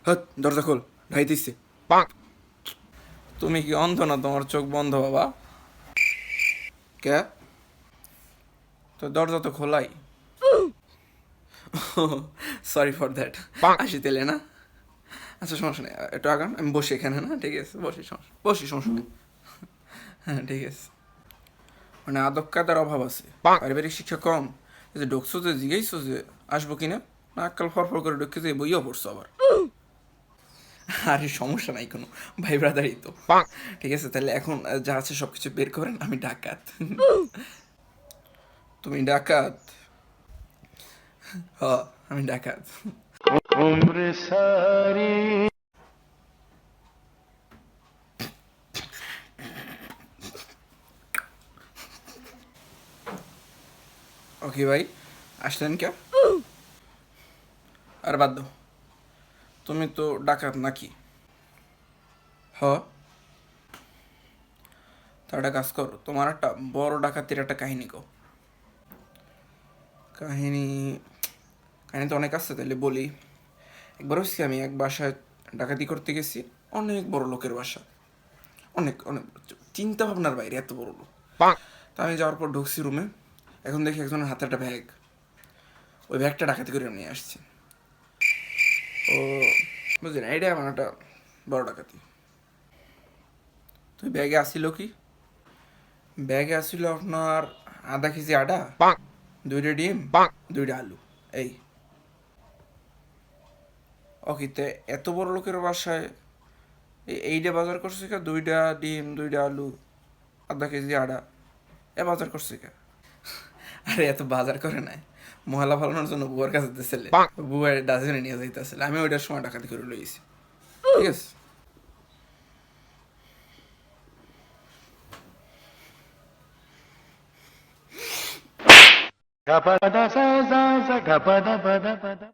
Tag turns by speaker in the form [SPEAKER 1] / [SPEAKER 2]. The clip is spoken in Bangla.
[SPEAKER 1] হত দরজা খোল, ঢাইতেছি। তুমি কি অন্ধ না? তোমার চোখ বন্ধ বাবা। কে? তো দরজা তো খোলাই। Sorry for that. আসি তেলে না। আচ্ছা সমস্যা নেই, একটু আগান, আমি বসি এখানে না, ঠিক আছে বসি, সমস্যা বসি, সমস্যা নেই। হ্যাঁ ঠিক আছে। মানে আদব কায়দার অভাব আছে, পারিবারিক শিক্ষা কম। এই যে ঢুকছো যে জিজ্ঞাসছো যে আসবো কিনা, না আক্কাল ফরফর করে ঢুকে যে বইও পড়ছো আবার। আরে সমস্যা নাই কোনো, ভাই ব্রাদারই তো। ঠিক আছে তাহলে এখন যা আছে সব কিছু বের করেন, আমি ডাকাত। তুমি ডাকাত? হ, আমি ডাকাত। ওকে ভাই, আসলেন কে? আর বাদ দাও, তুমি তো ডাকাত নাকি? হ, তা একটা কাজ করো, তোমার একটা বড় ডাকাতির একটা কাহিনী কও। কাহিনী? কাহিনী তো অনেক আছে, তাহলে বলি। একবার হচ্ছে আমি এক বাসায় ডাকাতি করতে গেছি, অনেক বড় লোকের বাসা, অনেক অনেক, চিন্তা ভাবনার বাইরে এত বড় লোক। তা আমি যাওয়ার পর ঢুকছি রুমে, এখন দেখি একজনের হাতে একটা ব্যাগ, ওই ব্যাগটা ডাকাতি করে নিয়ে আসছি। ও বুঝলেন, এইটাই আমার একটা বড় ডাকাতি। তো ব্যাগে আসিল কি? ব্যাগে আসিল আপনার আধা কেজি আটা, 2টা ডিম, 2টা আলু, এই। ওকে, এত বড় লোকের বাসায় এইটা বাজার করছে কে? 2টা ডিম, 2টা আলু, আধা কেজি আটা, এ বাজার করছে কে? আরে এত বাজার করে নাই, মহলা ফালানোর জন্য বুয়ার কাছে দিয়েছিলে, বুয়ার ডাস্টবিনে নিয়ে যাইতেছিল, আমি ওইটার সময় ডাকাতি করে লইছি। ঠিক আছে।
[SPEAKER 2] Gapada sa sa sa gapada pada pada